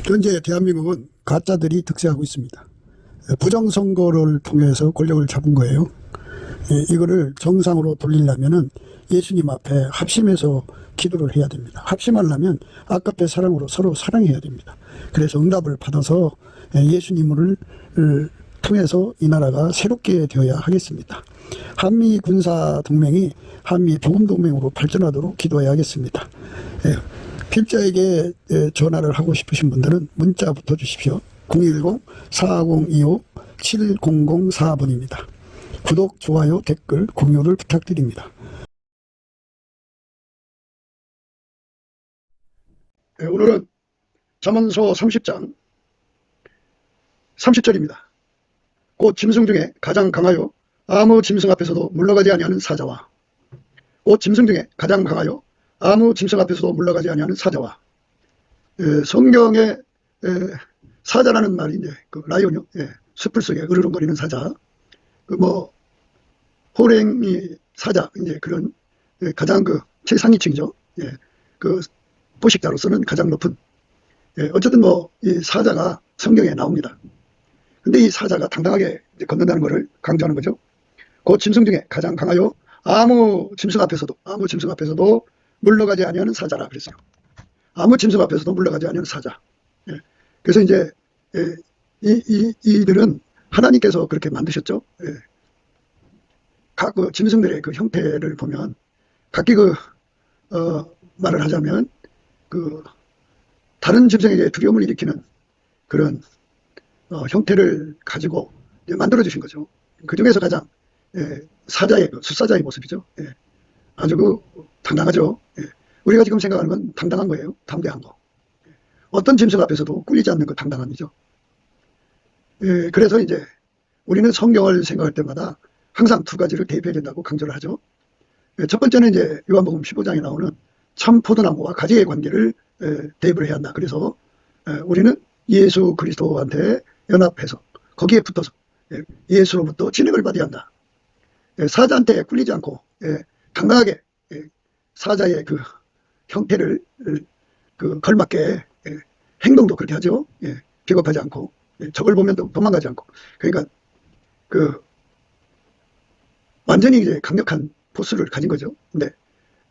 현재 대한민국은 가짜들이 득세하고 있습니다. 부정선거를 통해서 권력을 잡은 거예요. 이거를 정상으로 돌리려면 예수님 앞에 합심해서 기도를 해야 됩니다. 합심하려면 아까페 사랑으로 서로 사랑해야 됩니다. 그래서 응답을 받아서 예수님을 통해서 이 나라가 새롭게 되어야 하겠습니다. 한미 군사 동맹이 한미 복음 동맹으로 발전하도록 기도해야 하겠습니다. 필자에게 전화를 하고 싶으신 분들은 문자부터 주십시오. 010-4525-7004번입니다. 구독, 좋아요, 댓글, 공유를 부탁드립니다. 오늘은 잠언서 30장 30절입니다. 곧 짐승 중에 가장 강하여 아무 짐승 앞에서도 물러가지 아니하는 사자와, 곧 짐승 중에 가장 강하여 아무 짐승 앞에서도 물러가지 아니하는 사자와. 성경에 사자라는 말이 이제 그 라이온이요, 숲을 속에 으르렁거리는 사자, 호랭이 사자, 이제 그런 가장 그 최상위층이죠. 그 포식자로서는 가장 높은. 어쨌든 이 사자가 성경에 나옵니다. 근데 이 사자가 당당하게 걷는다는 것을 강조하는 거죠. 그 짐승 중에 가장 강하여 아무 짐승 앞에서도 물러가지 아니하는 사자라 그랬어요. 아무 짐승 앞에서도 물러가지 아니하는 사자. 그래서 이제 이들은 하나님께서 그렇게 만드셨죠. 각 그 짐승들의 그 형태를 보면 각기 말을 하자면 다른 짐승에게 두려움을 일으키는 그런 형태를 가지고 만들어 주신 거죠. 그 중에서 가장 사자의 숫사자의 모습이죠. 아주 당당하죠. 우리가 지금 생각하는 건 당당한 거예요. 담대한 거. 어떤 짐승 앞에서도 꿀리지 않는 그 당당함이죠. 그래서 이제 우리는 성경을 생각할 때마다 항상 두 가지를 대입해야 된다고 강조를 하죠. 첫 번째는 이제 요한복음 15장에 나오는 참 포도나무와 가지의 관계를 대입을 해야 한다. 그래서 우리는 예수 그리스도한테 연합해서 거기에 붙어서 예수로부터 진액을 받아야 한다. 사자한테 꿀리지 않고 당당하게 사자의 그 형태를 걸맞게 행동도 그렇게 하죠. 비겁하지 않고 적을 보면 도망가지 않고. 그러니까 완전히 이제 강력한 포스를 가진 거죠. 근데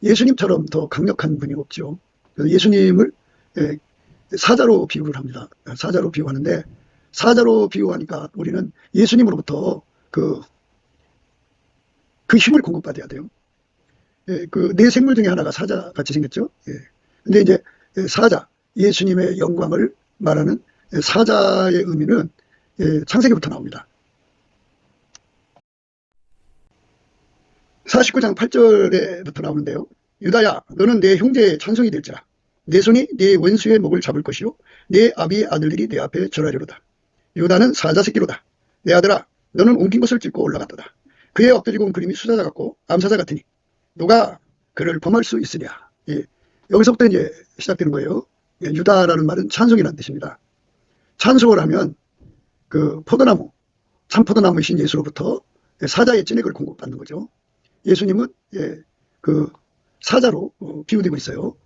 예수님처럼 더 강력한 분이 없죠. 그래서 예수님을 사자로 비유를 합니다. 사자로 비유하는데, 사자로 비유하니까 우리는 예수님으로부터 그 힘을 공급받아야 돼요. 네 생물 중에 하나가 사자 같이 생겼죠. 근데 이제 사자, 예수님의 영광을 말하는 사자의 의미는 창세기부터 나옵니다. 49장 8절에부터 나오는데요. 유다야, 너는 내 형제의 찬송이 될지라. 내 손이 네 원수의 목을 잡을 것이요 내 아비의 아들들이 내 앞에 절하리로다. 유다는 사자 새끼로다. 내 아들아, 너는 옮긴 것을 찢고 올라갔도다. 그의 엎드리고 온 그림이 수사자 같고 암사자 같으니 누가 그를 범할 수 있으랴. 여기서부터 이제 시작되는 거예요. 유다라는 말은 찬송이라는 뜻입니다. 찬송을 하면 그 포도나무, 참 포도나무이신 예수로부터 사자의 진액을 공급받는 거죠. 예수님은 그 사자로 비유되고 있어요.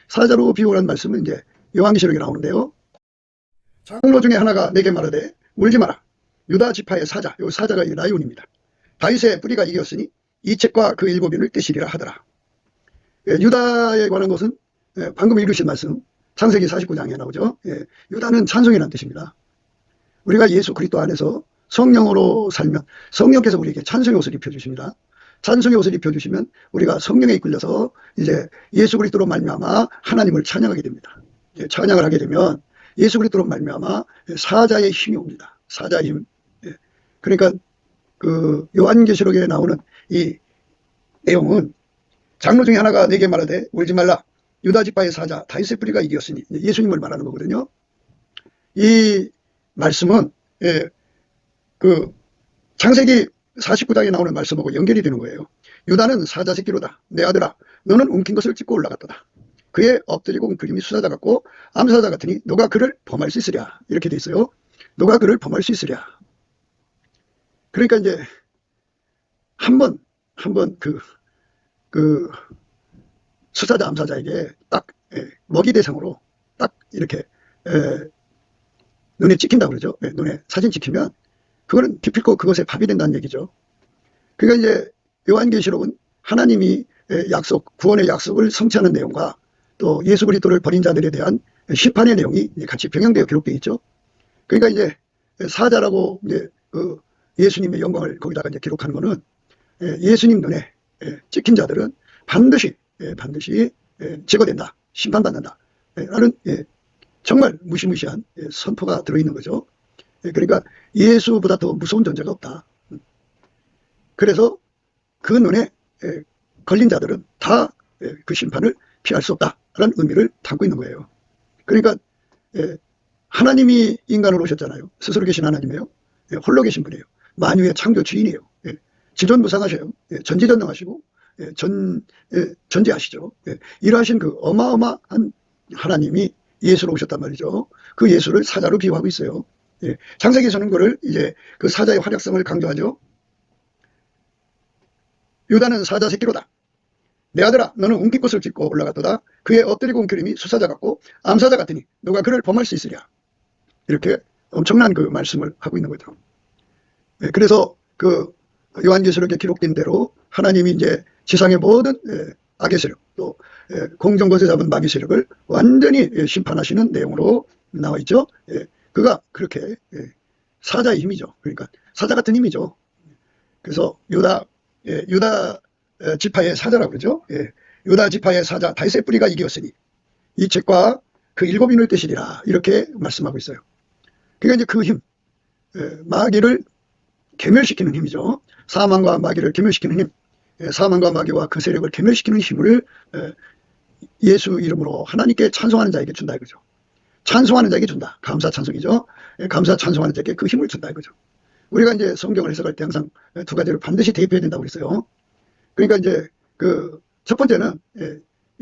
사자로 비유라는 말씀은 이제 요한계시록에 나오는데요. 장로 중에 하나가 내게 말하되 울지 마라. 유다 지파의 사자, 이 사자가 이 라이온입니다. 다윗의 뿌리가 이겼으니 이 책과 그 일곱인을 떼시리라 하더라. 유다에 관한 것은 방금 읽으신 말씀 창세기 49장에 나오죠. 유다는 찬송이라는 뜻입니다. 우리가 예수 그리스도 안에서 성령으로 살면 성령께서 우리에게 찬송의 옷을 입혀주십니다. 찬송의 옷을 입혀주시면 우리가 성령에 이끌려서 이제 예수 그리스도로 말미암아 하나님을 찬양하게 됩니다. 찬양을 하게 되면 예수 그리스도로 말미암아 사자의 힘이 옵니다. 사자의 힘. 그러니까 그 요한계시록에 나오는 이 내용은 장로 중에 하나가 내게 말하되 울지 말라. 유다 지파의 사자 다윗의 뿌리가 이겼으니 예수님을 말하는 거거든요. 이 말씀은 그 창세기 49장에 나오는 말씀하고 연결이 되는 거예요. 유다는 사자 새끼로다. 내 아들아, 너는 옮긴 것을 찢고 올라갔도다. 그의 엎드리고 온 그림이 수사자 같고 암사자 같으니 너가 그를 범할 수 있으랴. 이렇게 돼 있어요. 너가 그를 범할 수 있으랴. 그러니까 이제 한번 그 수사자 암사자에게 딱 먹이 대상으로 딱 이렇게 눈에 찍힌다 그러죠. 예, 눈에 사진 찍히면 그거는 기필코 그것에 밥이 된다는 얘기죠. 그러니까 이제 요한계시록은 하나님이 약속, 구원의 약속을 성취하는 내용과 또 예수 그리스도를 버린 자들에 대한 심판의 내용이 같이 병행되어 기록되어 있죠. 그러니까 이제 사자라고 이제 그 예수님의 영광을 거기다가 이제 기록하는 거는 예수님 눈에 찍힌 자들은 반드시 제거된다, 심판받는다 라는 정말 무시무시한 선포가 들어있는 거죠. 그러니까 예수보다 더 무서운 존재가 없다. 그래서 그 눈에 걸린 자들은 다 그 심판을 피할 수 없다라는 의미를 담고 있는 거예요. 그러니까 하나님이 인간으로 오셨잖아요. 스스로 계신 하나님이에요. 홀로 계신 분이에요. 만유의 창조 주인이에요. 지존무상하셔요. 전지전능하시고 전지하시죠. 이러하신 그 어마어마한 하나님이 예수로 오셨단 말이죠. 그 예수를 사자로 비유하고 있어요. 창세기에서는 그를 이제 그 사자의 활약성을 강조하죠. 유다는 사자 새끼로다. 내 아들아 너는 웅깃꽃을 찢고 올라갔도다. 그의 엎드리고 웅크림이 수사자 같고 암사자 같으니 누가 그를 범할 수 있으랴. 이렇게 엄청난 그 말씀을 하고 있는 거죠. 그래서 그 요한계시록에 기록된 대로 하나님이 이제 지상의 모든 악의 세력 또 공정것에 잡은 마귀 세력을 완전히 심판하시는 내용으로 나와 있죠. 그가 그렇게 사자의 힘이죠. 그러니까 사자 같은 힘이죠. 그래서 유다 지파의 사자라고 그러죠. 유다 지파의 사자 다윗의 뿌리가 이겼으니 이 책과 그 7인을 떼시리라 이렇게 말씀하고 있어요. 그러니까 이제 그 힘, 마귀를 괴멸시키는 힘이죠. 사망과 마귀를 괴멸시키는 힘, 사망과 마귀와 그 세력을 괴멸시키는 힘을 예수 이름으로 하나님께 찬송하는 자에게 준다 이거죠. 찬송하는 자에게 준다. 감사 찬송이죠. 감사 찬송하는 자에게 그 힘을 준다 이거죠. 우리가 이제 성경을 해석할 때 항상 두 가지를 반드시 대입해야 된다고 그랬어요. 그러니까 이제 그 첫 번째는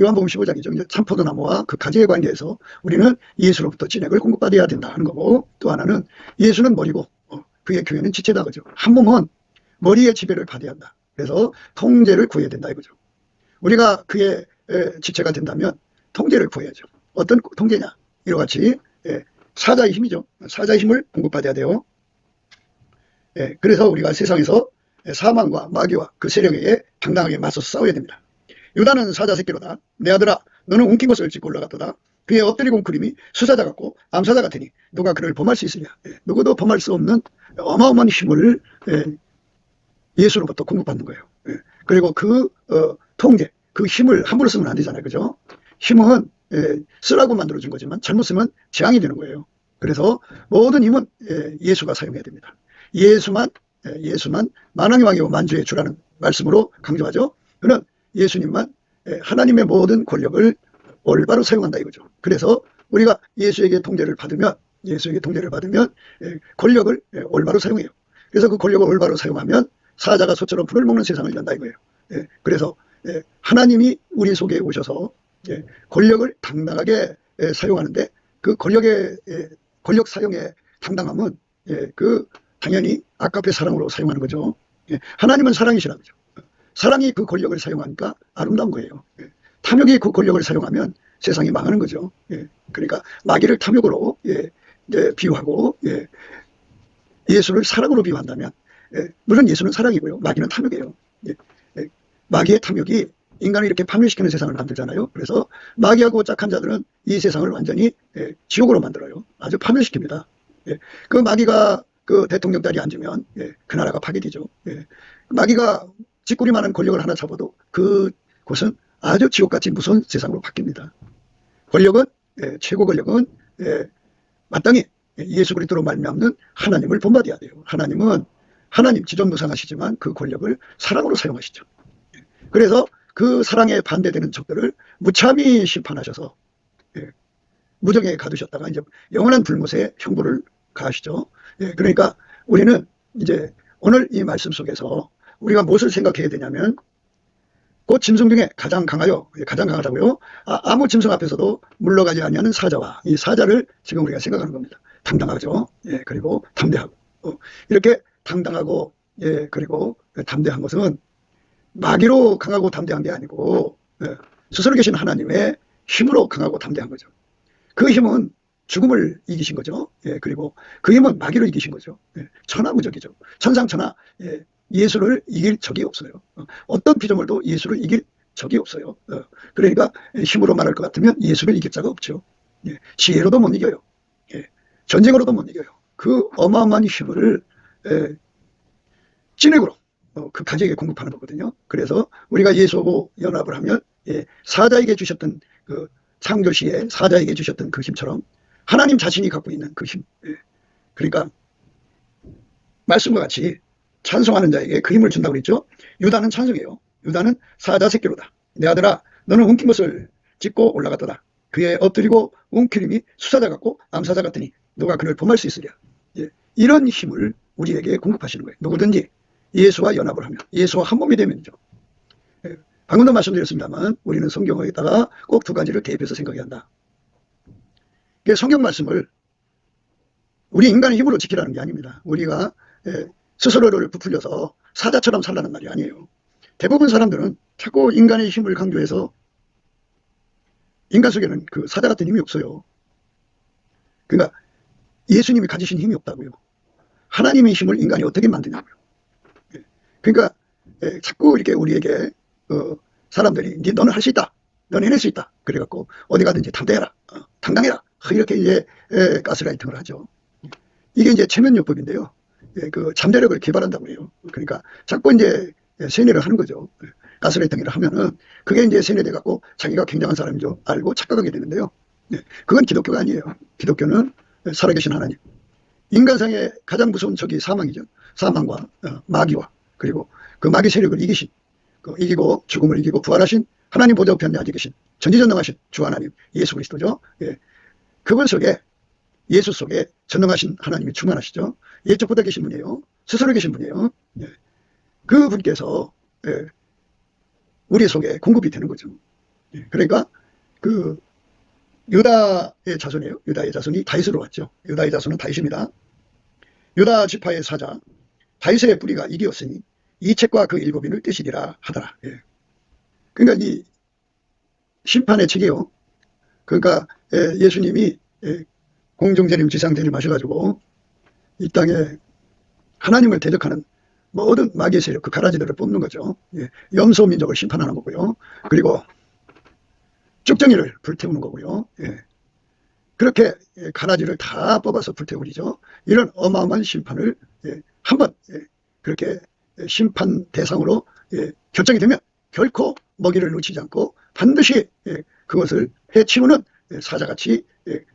요한복음 15장이죠. 이제 참포도나무와 그 가지에 관계해서 우리는 예수로부터 진액을 공급받아야 된다 하는 거고, 또 하나는 예수는 머리고 그의 교회는 지체다 그죠. 한 몸은 머리의 지배를 받아야 한다. 그래서 통제를 구해야 된다 이거죠. 우리가 그의 지체가 된다면 통제를 구해야죠. 어떤 통제냐? 이와 같이 사자의 힘이죠. 사자의 힘을 공급받아야 돼요. 그래서 우리가 세상에서 사망과 마귀와 그 세력에 당당하게 맞서서 싸워야 됩니다. 유다는 사자 새끼로다. 내 아들아 너는 웅킨 것을 짚고 올라갔도다. 그의 엎드리고 웅크림이 수사자 같고 암사자 같으니 누가 그를 범할 수 있으냐. 누구도 범할 수 없는 어마어마한 힘을 예수로부터 공급받는 거예요. 그리고 그 통제, 그 힘을 함부로 쓰면 안 되잖아요. 그죠? 힘은 쓰라고 만들어준 거지만 잘못 쓰면 재앙이 되는 거예요. 그래서 모든 힘은 예수가 사용해야 됩니다. 예수만 만왕의 왕이고 만주의 주라는 말씀으로 강조하죠. 그는 예수님만 하나님의 모든 권력을 올바로 사용한다 이거죠. 그래서 우리가 예수에게 통제를 받으면 권력을 올바로 사용해요. 그래서 그 권력을 올바로 사용하면 사자가 소처럼 불을 먹는 세상을 연다 이거예요. 그래서 하나님이 우리 속에 오셔서 권력을 당당하게 사용하는데 그 권력 사용의 당당함은 그 당연히 아까의 사랑으로 사용하는 거죠. 하나님은 사랑이시라 그죠. 사랑이 그 권력을 사용하니까 아름다운 거예요. 탐욕이 그 권력을 사용하면 세상이 망하는 거죠. 그러니까 마귀를 탐욕으로 비유하고 예수를 사랑으로 비유한다면 물론 예수는 사랑이고요. 마귀는 탐욕이에요. 마귀의 탐욕이 인간을 이렇게 파멸시키는 세상을 만들잖아요. 그래서 마귀하고 짝한 자들은 이 세상을 완전히 지옥으로 만들어요. 아주 파멸시킵니다. 그 마귀가 그 대통령 자리에 앉으면 그 나라가 파괴되죠. 마귀가 쥐꼬리만한 권력을 하나 잡아도 그곳은 아주 지옥같이 무서운 세상으로 바뀝니다. 권력은 최고 권력은 마땅히 예수 그리스도로 말미암는 하나님을 본받아야 돼요. 하나님 지존무상하시지만 그 권력을 사랑으로 사용하시죠. 그래서 그 사랑에 반대되는 적들을 무참히 심판하셔서 무정에 가두셨다가 이제 영원한 불못에 형벌을 가하시죠. 그러니까 우리는 이제 오늘 이 말씀 속에서 우리가 무엇을 생각해야 되냐면 곧 짐승 중에 가장 강하다고요. 아무 짐승 앞에서도 물러가지 아니하는 사자와 이 사자를 지금 우리가 생각하는 겁니다. 당당하죠. 그리고 담대하고 이렇게 당당하고 그리고 담대한 것은 마귀로 강하고 담대한 게 아니고 스스로 계신 하나님의 힘으로 강하고 담대한 거죠. 그 힘은 죽음을 이기신 거죠. 예, 그리고 그 힘은 마귀를 이기신 거죠. 예, 천하무적이죠. 천상천하. 예, 예수를 이길 적이 없어요. 어떤 피조물도 예수를 이길 적이 없어요. 그러니까 힘으로 말할 것 같으면 예수를 이길 자가 없죠. 예, 지혜로도 못 이겨요. 예, 전쟁으로도 못 이겨요. 그 어마어마한 힘을 진액으로 그 가지에게 공급하는 거거든요. 그래서 우리가 예수하고 연합을 하면 사자에게 주셨던 그 창조시에 사자에게 주셨던 그 힘처럼 하나님 자신이 갖고 있는 그 힘. 그러니까 말씀과 같이 찬송하는 자에게 그 힘을 준다고 그랬죠. 유다는 찬송해요. 유다는 사자 새끼로다. 내 아들아 너는 움킨 것을 짚고 올라갔도다. 그의 엎드리고 움켜림이 수사자 같고 암사자 같으니 누가 그를 범할 수 있으랴. 이런 힘을 우리에게 공급하시는 거예요. 누구든지 예수와 연합을 하면, 예수와 한 몸이 되면이죠. 방금도 말씀드렸습니다만 우리는 성경에다가 꼭 두 가지를 대입해서 생각해야 한다. 성경 말씀을 우리 인간의 힘으로 지키라는 게 아닙니다. 우리가 스스로를 부풀려서 사자처럼 살라는 말이 아니에요. 대부분 사람들은 자꾸 인간의 힘을 강조해서 인간 속에는 그 사자 같은 힘이 없어요. 그러니까 예수님이 가지신 힘이 없다고요. 하나님의 힘을 인간이 어떻게 만드냐고요. 그러니까 자꾸 이렇게 우리에게 사람들이 너는 할 수 있다. 너는 해낼 수 있다. 그래갖고 어디 가든지 당대해라. 당당해라. 이렇게 이제 가스라이팅을 하죠. 이게 이제 체면요법인데요. 그 잠재력을 개발한다고 해요. 그러니까 자꾸 이제 세뇌를 하는 거죠. 가스라이팅을 하면은 그게 이제 세뇌돼 갖고 자기가 굉장한 사람인 줄 알고 착각하게 되는데요. 그건 기독교가 아니에요. 기독교는 살아계신 하나님. 인간상의 가장 무서운 적이 사망이죠. 사망과 마귀와 그리고 그 마귀 세력을 이기신, 이기고 죽음을 이기고 부활하신 하나님 보좌 우편에 앉아 계신 전지전능하신 주 하나님 예수 그리스도죠. 그분 속에 예수 속에 전능하신 하나님이 충만하시죠. 예적보다 계신 분이에요. 스스로 계신 분이에요. 그분께서 우리 속에 공급이 되는 거죠. 그러니까 그 유다의 자손이에요. 유다의 자손이 다윗으로 왔죠. 유다의 자손은 다윗입니다. 유다 지파의 사자 다윗의 뿌리가 이기었으니 이 책과 그 일곱인을 떼시리라 하더라. 그러니까 이 심판의 책이요. 그러니까 예수님이 공중재림 지상재림 하셔가지고 이 땅에 하나님을 대적하는 모든 마귀의 세력 그 가라지들을 뽑는 거죠. 염소 민족을 심판하는 거고요. 그리고 쭉정이를 불태우는 거고요. 그렇게 가라지를 다 뽑아서 불태우리죠. 이런 어마어마한 심판을 한번 그렇게 심판 대상으로 결정이 되면 결코 먹이를 놓치지 않고 반드시 그것을 해치우는 사자같이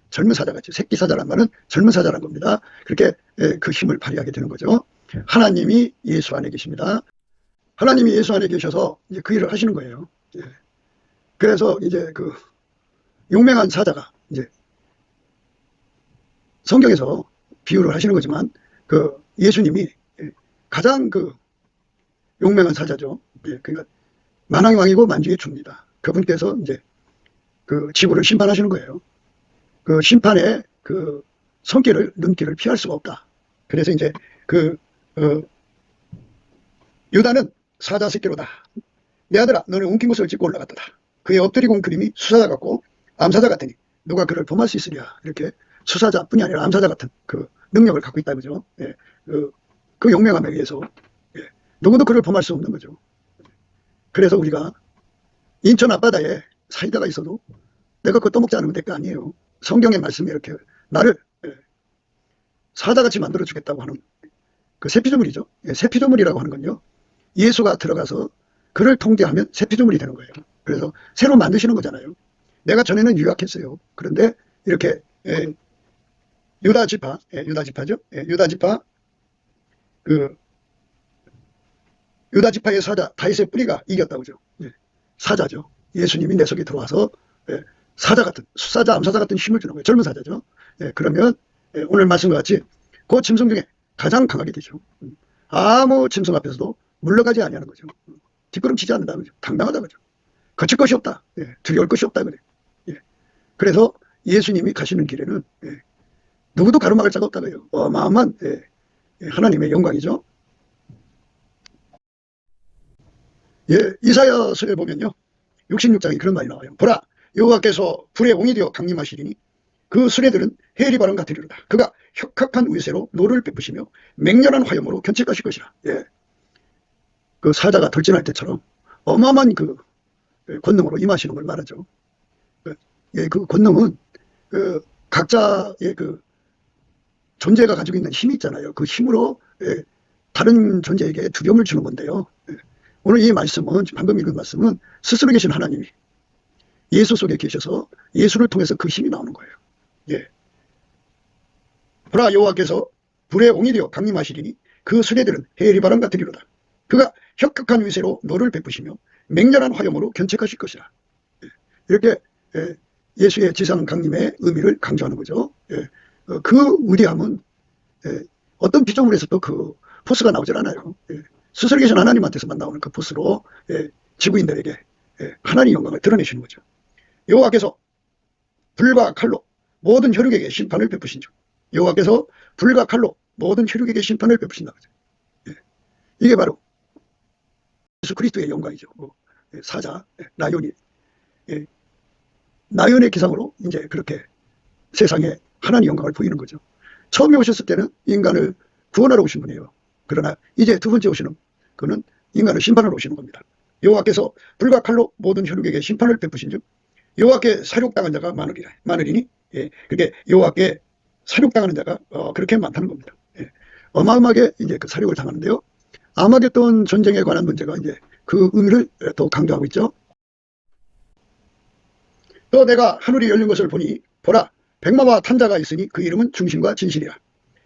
젊은 사자같이 새끼 사자란 말은 젊은 사자란 겁니다. 그렇게 그 힘을 발휘하게 되는 거죠. 하나님이 예수 안에 계십니다. 하나님이 예수 안에 계셔서 이제 그 일을 하시는 거예요. 그래서 이제 그 용맹한 사자가 이제 성경에서 비유를 하시는 거지만 그 예수님이 가장 그 용맹한 사자죠. 그러니까 만왕의 왕이고 만주의 주입니다. 그분께서 이제 그 지구를 심판하시는 거예요. 그 심판의 그 손길을 눈길을 피할 수가 없다. 그래서 이제 그 유다는 사자 새끼로다. 내 아들아 너는 움킨 것을 짚고 올라갔다. 그의 엎드리고 움켜림이 수사자 같고 암사자 같으니 누가 그를 범할 수 있으랴. 이렇게 수사자뿐이 아니라 암사자 같은 그 능력을 갖고 있다 그죠. 그 용맹함에 의해서 누구도 그를 범할 수 없는 거죠. 그래서 우리가 인천 앞바다에 사이다가 있어도 내가 그거 떠먹지 않으면 될 거 아니에요. 성경의 말씀이 이렇게 나를 사자같이 만들어 주겠다고 하는 그 새피조물이죠. 새피조물이라고 하는 건요. 예수가 들어가서 그를 통제하면 새피조물이 되는 거예요. 그래서 새로 만드시는 거잖아요. 내가 전에는 유약했어요. 그런데 이렇게 유다 지파, 유다 지파죠. 유다 지파 그 유다 지파의 사자 다윗의 뿌리가 이겼다고 그죠. 사자죠. 예수님이 내 속에 들어와서 사자 같은 수사자 암사자 같은 힘을 주는 거예요. 젊은 사자죠. 그러면 오늘 말씀과 같이 그 짐승 중에 가장 강하게 되죠. 아무 짐승 앞에서도 물러가지 아니하는 거죠. 뒷걸음치지 않는다 그죠. 당당하다 그죠. 거칠 것이 없다. 두려울 것이 없다 그래. 그래서 예수님이 가시는 길에는 누구도 가로막을 자가 없다 그래요. 어마어마한 하나님의 영광이죠. 이사야서에 보면요. 66장에 그런 말이 나와요. 보라 여호와께서 불의 옹이 되어 강림하시리니 그 수레들은 해리 바람 같으리로다. 그가 혁혁한 위세로 노를 베푸시며 맹렬한 화염으로 견책하실 것이라. 예. 그 사자가 돌진할 때처럼 어마어마한 그 권능으로 임하시는 걸 말하죠. 예, 그 권능은 그 각자의 그 존재가 가지고 있는 힘이 있잖아요. 그 힘으로 예, 다른 존재에게 두려움을 주는 건데요. 예. 오늘 이 말씀은, 방금 읽은 말씀은 스스로 계신 하나님이 예수 속에 계셔서 예수를 통해서 그 힘이 나오는 거예요. 예. 보라, 여호와께서 불의 옹이 되어 강림하시리니 그 수레들은 해리 바람 같으리로다. 그가 혁혁한 위세로 너를 베푸시며 맹렬한 화염으로 견책하실 것이라. 예. 이렇게 예수의 지상 강림의 의미를 강조하는 거죠. 예. 그 위대함은 어떤 피조물에서도 그 포스가 나오질 않아요. 예. 스스로 계신 하나님한테서만 나오는 그 포스로 지구인들에게 하나님의 영광을 드러내시는 거죠. 여호와께서 불과 칼로 모든 혈육에게 심판을 베푸신 줄. 여호와께서 불과 칼로 모든 혈육에게 심판을 베푸신다. 예. 이게 바로 예수 그리스도의 영광이죠. 사자, 라이온이. 예. 라이온의 기상으로 이제 그렇게 세상에 하나님의 영광을 보이는 거죠. 처음에 오셨을 때는 인간을 구원하러 오신 분이에요. 그러나 이제 두 번째 오시는 그는 인간을 심판하러 오시는 겁니다. 여호와께서 불과 칼로 모든 혈육에게 심판을 베푸신 즉 여호와께 사륙당한 자가 많으리니 예, 그게 여호와께 사륙당하는 자가 그렇게 많다는 겁니다. 예, 어마어마하게 이제 그 사륙을 당하는데요. 아마겟돈 전쟁에 관한 문제가 이제 그 의미를 더 강조하고 있죠. 또 내가 하늘이 열린 것을 보니 보라 백마와 탄자가 있으니 그 이름은 중심과 진실이라.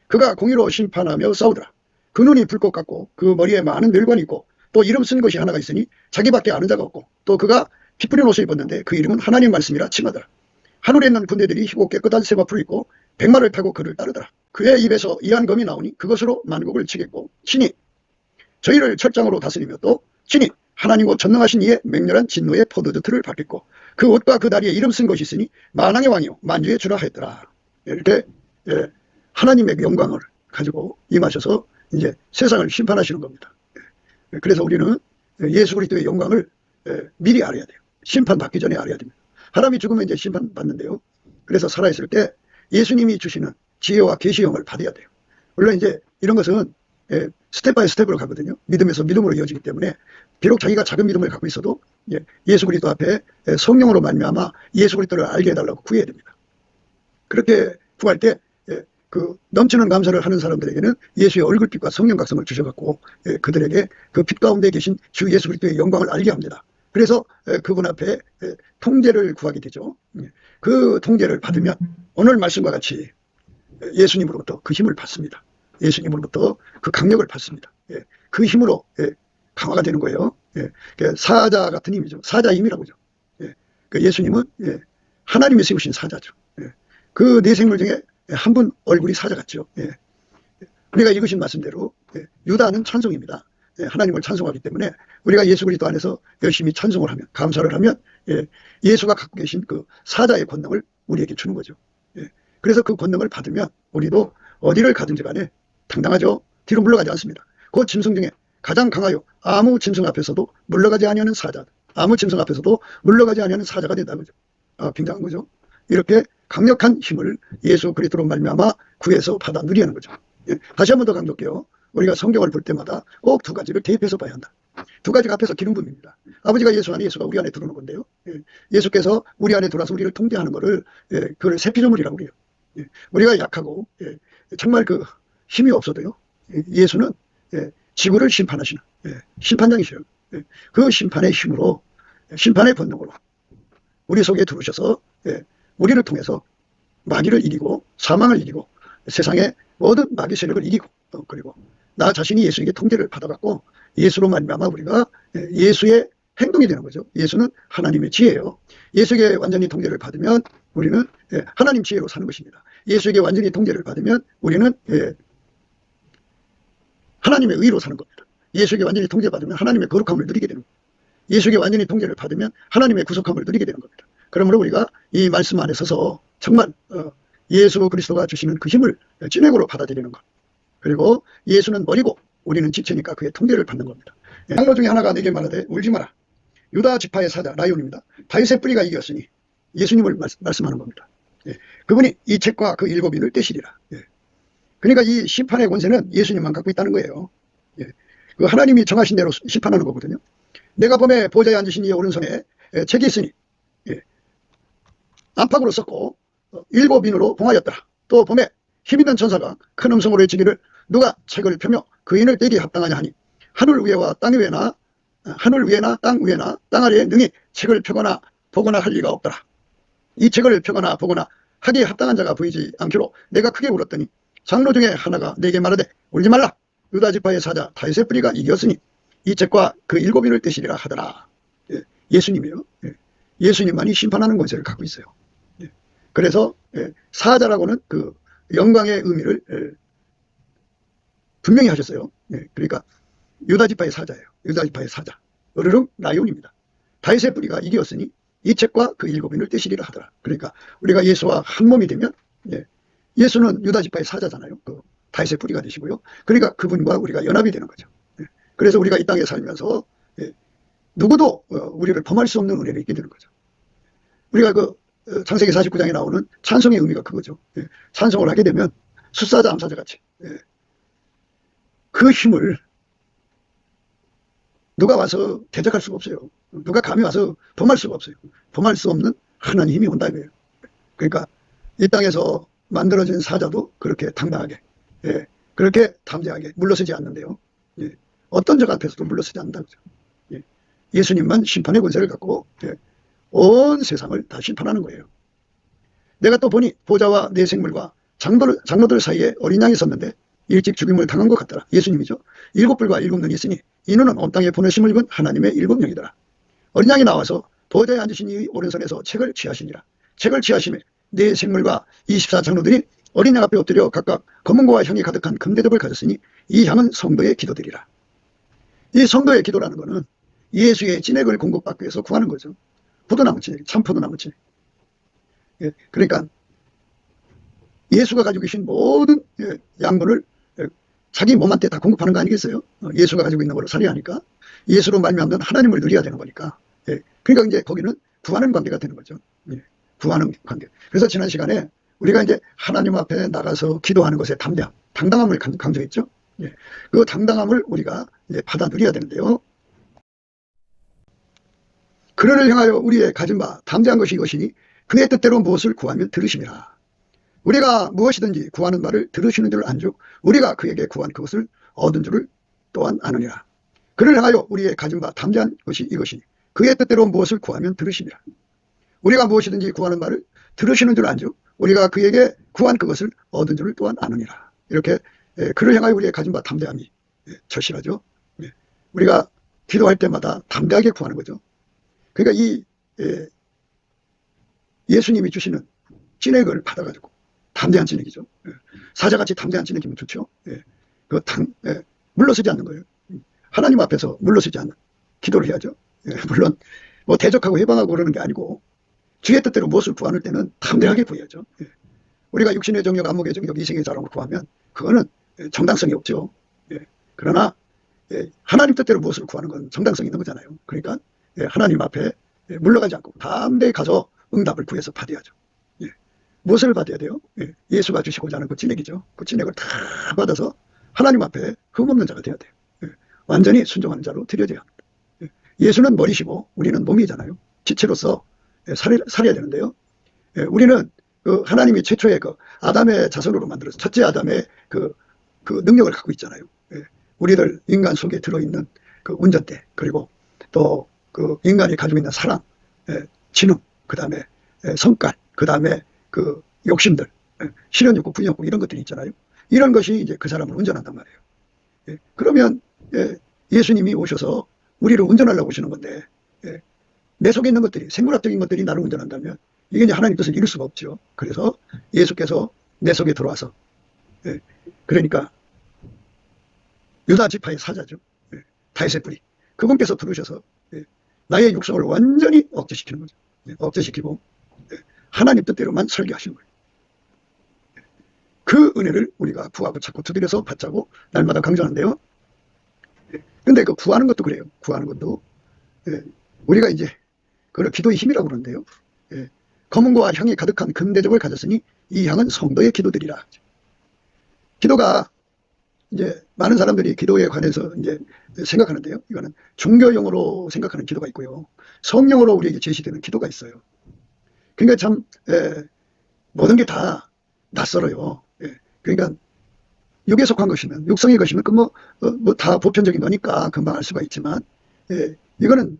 그가 공의로 심판하며 싸우더라. 그 눈이 불꽃 같고 그 머리에 많은 멸관이 있고 또 이름 쓴 것이 하나가 있으니 자기밖에 아는 자가 없고 또 그가 피 뿌린 옷을 입었는데 그 이름은 하나님 말씀이라 칭하더라. 하늘에 있는 군대들이 희고 깨끗한 세마풀을 입고 백마를 타고 그를 따르더라. 그의 입에서 이한 검이 나오니 그것으로 만국을 치겠고 친히 저희를 철장으로 다스리며 또 친히 하나님과 전능하신 이의 맹렬한 진노의 포도주틀을 받겠고 그 옷과 그 다리에 이름 쓴 것이 있으니 만왕의 왕이요 만주의 주라 했더라. 이렇게 하나님의 영광을 가지고 임하셔서 이제 세상을 심판하시는 겁니다. 그래서 우리는 예수 그리스도의 영광을 미리 알아야 돼요. 심판받기 전에 알아야 됩니다. 사람이 죽으면 이제 심판받는데요. 그래서 살아있을 때 예수님이 주시는 지혜와 계시형을 받아야 돼요. 물론 이제 이런 것은 스텝 바이 스텝으로 가거든요. 믿음에서 믿음으로 이어지기 때문에 비록 자기가 작은 믿음을 갖고 있어도 예수 그리스도 앞에 성령으로 말미암아 예수 그리스도를 알게 해달라고 구해야 됩니다. 그렇게 구할 때 그 넘치는 감사를 하는 사람들에게는 예수의 얼굴빛과 성령 각성을 주셔갖고 그들에게 그 빛 가운데 계신 주 예수 그리스도의 영광을 알게 합니다. 그래서 그분 앞에 통제를 구하게 되죠. 그 통제를 받으면 오늘 말씀과 같이 예수님으로부터 그 힘을 받습니다. 예수님으로부터 그 강력을 받습니다. 그 힘으로 강화가 되는 거예요. 사자 같은 힘이죠. 사자 힘이라고 하죠. 예수님은 하나님이 세우신 사자죠. 그 네 생물 중에 한 분 얼굴이 사자 같죠. 우리가 읽으신 말씀대로 유다는 찬송입니다. 하나님을 찬송하기 때문에 우리가 예수 그리스도 안에서 열심히 찬송을 하면 감사를 하면 예수가 갖고 계신 그 사자의 권능을 우리에게 주는 거죠. 그래서 그 권능을 받으면 우리도 어디를 가든지 간에 당당하죠. 뒤로 물러가지 않습니다. 그 짐승 중에 가장 강하여 아무 짐승 앞에서도 물러가지 아니하는 사자, 아무 짐승 앞에서도 물러가지 아니하는 사자가 된다는 거죠. 굉장한 거죠. 이렇게 강력한 힘을 예수 그리스도로 말미암아 구해서 받아 누리는 거죠. 다시 한 번 더 강조할게요. 우리가 성경을 볼 때마다 꼭 두 가지를 대입해서 봐야 한다. 두 가지가 앞에서 기름부음입니다. 아버지가 예수 안에, 예수가 우리 안에 들어오는 건데요. 예수께서 우리 안에 들어와서 우리를 통제하는 거를 그걸 세피조물이라고 그래요. 우리가 약하고 정말 그 힘이 없어도요. 예수는 지구를 심판하시는 심판장이셔요. 그 심판의 힘으로, 심판의 본능으로 우리 속에 들어오셔서 우리를 통해서 마귀를 이기고 사망을 이기고 세상의 모든 마귀 세력을 이기고 그리고 나 자신이 예수에게 통제를 받아갖고 예수로 말미암아 우리가 예수의 행동이 되는 거죠. 예수는 하나님의 지혜예요. 예수에게 완전히 통제를 받으면 우리는 하나님 지혜로 사는 것입니다. 예수에게 완전히 통제를 받으면 우리는 하나님의 의로 사는 겁니다. 예수에게 완전히 통제받으면 하나님의 거룩함을 누리게 되는 겁니다. 예수에게 완전히 통제를 받으면 하나님의 구속함을 누리게 되는 겁니다. 그러므로 우리가 이 말씀 안에 서서 정말 예수 그리스도가 주시는 그 힘을 찐액으로 받아들이는 것. 그리고 예수는 머리고 우리는 지체니까 그의 통제를 받는 겁니다. 장로 중에 하나가 내게 말하되 울지 마라. 유다 지파의 사자 라이온입니다. 다윗의 뿌리가 이겼으니 예수님을 말씀하는 겁니다. 예. 그분이 이 책과 그 일곱인을 떼시리라. 예. 그러니까 이 심판의 권세는 예수님만 갖고 있다는 거예요. 예. 그 하나님이 정하신 대로 심판하는 거거든요. 내가 범에 보좌에 앉으신 이의 오른손에 책이 있으니 안팎으로 썼고 일곱인으로 봉하였더라. 또 범에 힘있는 천사가 큰 음성으로 외치기를 누가 책을 펴며 그 인을 떼기 합당하냐 하니 하늘 위에와 땅 위에나 하늘 위에나 땅 위에나 땅 아래에 능히 책을 펴거나 보거나 할 리가 없더라. 이 책을 펴거나 보거나 하기에 합당한 자가 보이지 않기로 내가 크게 울었더니 장로 중에 하나가 내게 말하되 울지 말라. 유다 지파의 사자 다윗의 뿌리가 이겼으니 이 책과 그 일곱인을 떼시리라 하더라. 예. 예수님이요. 예. 예수님만이 심판하는 권세를 갖고 있어요. 예. 그래서 사자라고는 그 영광의 의미를 분명히 하셨어요. 예. 그러니까 유다 지파의 사자예요. 유다 지파의 사자. 으르륵 라이온입니다. 다윗의 뿌리가 이겼으니 이 책과 그 일곱인을 떼시리라 하더라. 그러니까 우리가 예수와 한 몸이 되면 예수는 유다 지파의 사자잖아요. 그 다윗의 뿌리가 되시고요. 그러니까 그분과 우리가 연합이 되는 거죠. 그래서 우리가 이 땅에 살면서 누구도 우리를 범할 수 없는 은혜를 있게 되는 거죠. 우리가 그 창세기 49장에 나오는 찬송의 의미가 그거죠. 찬송을 하게 되면 숫사자 암사자 같이 그 힘을 누가 와서 대적할 수가 없어요. 누가 감히 와서 범할 수가 없어요. 범할 수 없는 하나님의 힘이 온다 이거예요. 그러니까 이 땅에서 만들어진 사자도 그렇게 당당하게 그렇게 담대하게 물러서지 않는데요. 어떤 적 앞에서도 물러서지 않는다는 거죠. 예수님만 심판의 권세를 갖고 온 세상을 다 심판하는 거예요. 내가 또 보니 보좌와 내 생물과 장로들 사이에 어린 양이 섰는데 일찍 죽임을 당한 것 같더라. 예수님이죠. 일곱 뿔과 일곱 눈이 있으니 이 눈은 온 땅에 보내심을 입은 하나님의 일곱 영이더라. 어린 양이 나와서 보좌에 앉으신 이 오른손에서 책을 취하시니라. 책을 취하심에 내 생물과 24장로들이 어린 양 앞에 엎드려 각각 검은고와 향이 가득한 금대접을 가졌으니 이 향은 성도의 기도들이라. 이 성도의 기도라는 것은 예수의 진액을 공급받기 위해서 구하는 거죠. 포도나무 진액, 참포도나무 진액. 그러니까 예수가 가지고 계신 모든 양분을 자기 몸한테 다 공급하는 거 아니겠어요? 예수가 가지고 있는 걸로 살아야 하니까. 예수로 말미암는 하나님을 누려야 되는 거니까. 그러니까 이제 거기는 구하는 관계가 되는 거죠. 구하는 관계. 그래서 지난 시간에 우리가 이제 하나님 앞에 나가서 기도하는 것에 당당함을 강조했죠. 그 당당함을 우리가 이제 받아 누려야 되는데요. 그를 향하여 우리의 가진 바 담대한 것이 이것이니 그의 뜻대로 무엇을 구하면 들으심이라. 우리가 무엇이든지 구하는 바를 들으시는 줄 안즉 우리가 그에게 구한 그것을 얻은 줄을 또한 아느니라. 그를 향하여 우리의 가진 바 담대한 것이 이것이니 그의 뜻대로 무엇을 구하면 들으심이라. 우리가 무엇이든지 구하는 바를 들으시는 줄 안즉 우리가 그에게 구한 그것을 얻은 줄을 또한 아느니라. 이렇게 그를 향하여 우리의 가진 바 담대함이 절실하죠. 우리가 기도할 때마다 담대하게 구하는 거죠. 그러니까 이 예수님이 주시는 진액을 받아가지고 담대한 진액이죠. 사자같이 담대한 진액이면 좋죠. 물러서지 않는 거예요. 하나님 앞에서 물러서지 않는 기도를 해야죠. 물론 뭐 대적하고 해방하고 그러는 게 아니고 주의 뜻대로 무엇을 구하는 때는 담대하게 구해야죠. 우리가 육신의 정욕, 안목의 정욕, 이생의 자랑을 구하면 그거는 정당성이 없죠. 그러나 하나님 뜻대로 무엇을 구하는 건 정당성이 있는 거잖아요. 그러니까 하나님 앞에 물러가지 않고 담대히 가서 응답을 구해서 받아야죠. 무엇을 받아야 돼요? 예수가 주시고자 하는 그 진액이죠. 그 진액을 다 받아서 하나님 앞에 흠없는 자가 되어야 돼요. 완전히 순종하는 자로 드려져야 합니다. 예수는 머리시고 우리는 몸이잖아요. 지체로서 살아야 되는데요. 우리는 그 하나님이 최초의 그 아담의 자손으로 만들어서 첫째 아담의 그 능력을 갖고 있잖아요. 우리들 인간 속에 들어있는 그 운전대, 그리고 또 그 인간이 가지고 있는 사랑, 지능, 그 다음에 성깔, 그 다음에 그 욕심들, 실현욕구, 부정욕구 이런 것들이 있잖아요. 이런 것이 이제 그 사람을 운전한단 말이에요. 그러면 예수님이 오셔서 우리를 운전하려고 오시는 건데 내 속에 있는 것들이, 생물학적인 것들이 나를 운전한다면 이게 이제 하나님 뜻을 이룰 수가 없죠. 그래서 예수께서 내 속에 들어와서 그러니까 유다 지파의 사자죠. 다윗의 뿌리. 그분께서 들으셔서 나의 육성을 완전히 억제시키는 거죠. 억제시키고 하나님 뜻대로만 설계하시는 거예요. 그 은혜를 우리가 구하고 찾고 두드려서 받자고 날마다 강조하는데요. 근데 그 구하는 것도 그래요. 구하는 것도 우리가 이제 그걸 기도의 힘이라고 그러는데요. 검은고와 향이 가득한 금 대접을 가졌으니 이 향은 성도의 기도들이라. 기도가 이제 많은 사람들이 기도에 관해서 이제 생각하는데요. 이거는 종교용으로 생각하는 기도가 있고요. 성령으로 우리에게 제시되는 기도가 있어요. 그러니까 참 모든 게 다 낯설어요. 그러니까 육에 속한 것이면, 육성의 것이면 그 뭐 다 보편적인 거니까 금방 알 수가 있지만, 이거는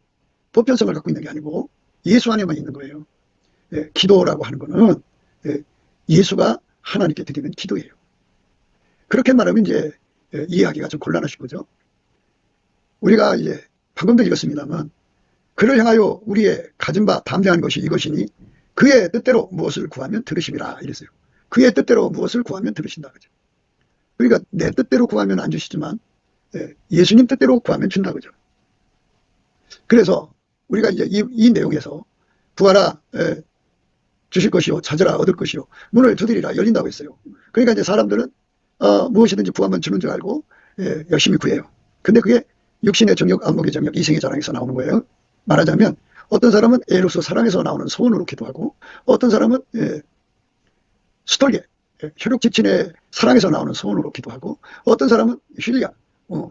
보편성을 갖고 있는 게 아니고 예수 안에만 있는 거예요. 기도라고 하는 거는 예수가 하나님께 드리는 기도예요. 그렇게 말하면 이제 이해하기가 좀 곤란하신 거죠. 우리가 이제 방금도 읽었습니다만, 그를 향하여 우리의 가진 바 담대한 것이 이것이니 그의 뜻대로 무엇을 구하면 들으심이라 이랬어요. 그의 뜻대로 무엇을 구하면 들으신다 그죠. 그러니까 내 뜻대로 구하면 안 주시지만 예수님 뜻대로 구하면 준다 그죠. 그래서 우리가 이제 이 내용에서 구하라 주실 것이요, 찾으라 얻을 것이요, 문을 두드리라 열린다고 했어요. 그러니까 이제 사람들은 무엇이든지 구하면 주는 줄 알고 열심히 구해요. 근데 그게 육신의 정욕, 안목의 정욕, 이생의 자랑에서 나오는 거예요. 말하자면 어떤 사람은 에로스 사랑에서 나오는 소원으로 기도하고, 어떤 사람은 스톨게 혈육 지친의 사랑에서 나오는 소원으로 기도하고, 어떤 사람은 휠리아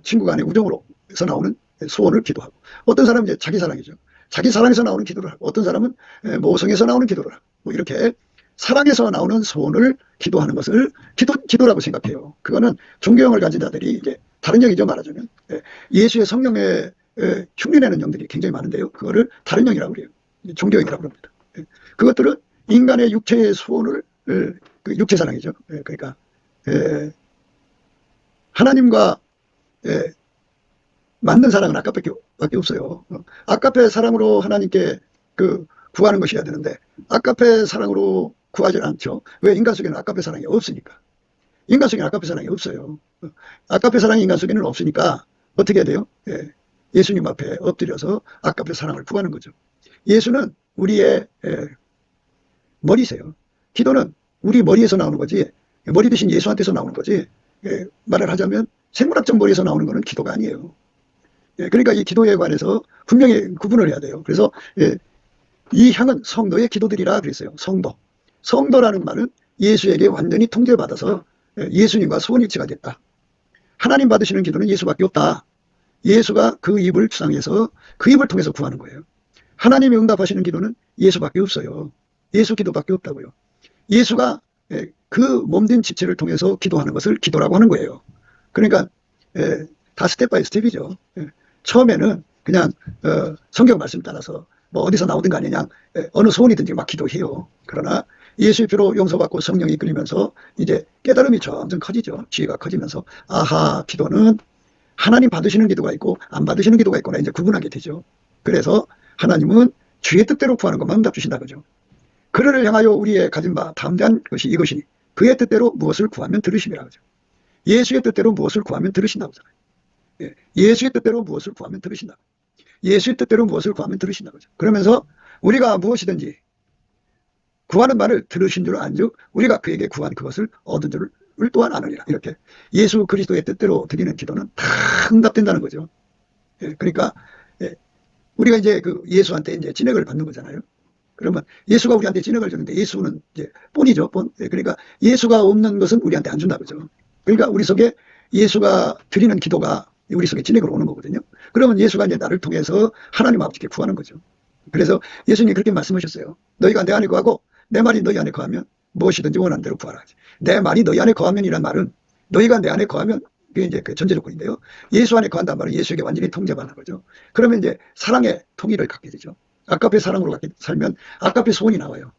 친구 간의 우정으로서 나오는 소원을 기도하고, 어떤 사람은 이제 자기 사랑이죠. 자기 사랑에서 나오는 기도를 하고, 어떤 사람은 모성에서 나오는 기도를 하고, 뭐 이렇게 사랑에서 나오는 소원을 기도하는 것을 기도라고 생각해요. 그거는 종교형을 가진 자들이 이제 다른 영이죠. 말하자면 예수의 성령에 흉내내는 영들이 굉장히 많은데요. 그거를 다른 영이라고 그래요. 종교형이라고 합니다. 그것들은 인간의 육체의 소원을 그 육체 사랑이죠. 그러니까 하나님과 맞는 사랑은 아까밖에 없어요. 아까페 사랑으로 하나님께 구하는 것이어야 되는데 아까페 사랑으로 구하지 않죠. 왜? 인간 속에는 아까페 사랑이 없으니까. 인간 속에는 아까페 사랑이 없어요. 아까페 사랑이 인간 속에는 없으니까 어떻게 해야 돼요? 예수님 앞에 엎드려서 아까페 사랑을 구하는 거죠. 예수는 우리의 머리세요. 기도는 우리 머리에서 나오는 거지, 머리 대신 예수한테서 나오는 거지, 말을 하자면 생물학적 머리에서 나오는 거는 기도가 아니에요. 그러니까 이 기도에 관해서 분명히 구분을 해야 돼요. 그래서 이 향은 성도의 기도들이라 그랬어요. 성도라는 말은 예수에게 완전히 통제받아서 예수님과 소원일치가 됐다. 하나님 받으시는 기도는 예수밖에 없다. 예수가 그 입을 주장해서 그 입을 통해서 구하는 거예요. 하나님이 응답하시는 기도는 예수밖에 없어요. 예수 기도밖에 없다고요. 예수가 그 몸된 지체를 통해서 기도하는 것을 기도라고 하는 거예요. 그러니까 다 스텝 바이 스텝이죠. 처음에는 그냥 성경 말씀 따라서 뭐 어디서 나오든 간에 그냥 어느 소원이든지 막 기도해요. 그러나 예수의 피로 용서받고 성령이 이끌리면서 이제 깨달음이 점점 커지죠. 지혜가 커지면서 아하, 기도는 하나님 받으시는 기도가 있고 안 받으시는 기도가 있구나 이제 구분하게 되죠. 그래서 하나님은 주의 뜻대로 구하는 것만 응답 주신다 그죠. 그를 향하여 우리의 가진 바 담대한 것이 이것이니 그의 뜻대로 무엇을 구하면 들으심이라 그죠. 예수의 뜻대로 무엇을 구하면 들으신다고 하잖아요. 예수의 뜻대로 무엇을 구하면 들으신다. 예수의 뜻대로 무엇을 구하면 들으신다 그죠. 그러면서 우리가 무엇이든지 구하는 말을 들으신 줄 안즉 우리가 그에게 구한 그것을 얻은 줄을 또한 아느니라. 이렇게 예수 그리스도의 뜻대로 드리는 기도는 다 응답된다는 거죠. 그러니까 우리가 이제 예수한테 이제 진액을 받는 거잖아요. 그러면 예수가 우리한테 진액을 주는데 예수는 이제 본이죠, 본. 그러니까 예수가 없는 것은 우리한테 안 준다 그죠. 그러니까 우리 속에 예수가 드리는 기도가 우리 속에 진액으로 오는 거거든요. 그러면 예수가 이제 나를 통해서 하나님 아버지께 구하는 거죠. 그래서 예수님이 그렇게 말씀하셨어요. 너희가 내 안에 거하고 내 말이 너희 안에 거하면 무엇이든지 원하는 대로 구하라. 내 말이 너희 안에 거하면이란 말은 너희가 내 안에 거하면 그게 이제 그 전제 조건인데요. 예수 안에 거한다는 말은 예수에게 완전히 통제받는 거죠. 그러면 이제 사랑의 통일을 갖게 되죠. 아까페 사랑으로 살면 아까페 소원이 나와요.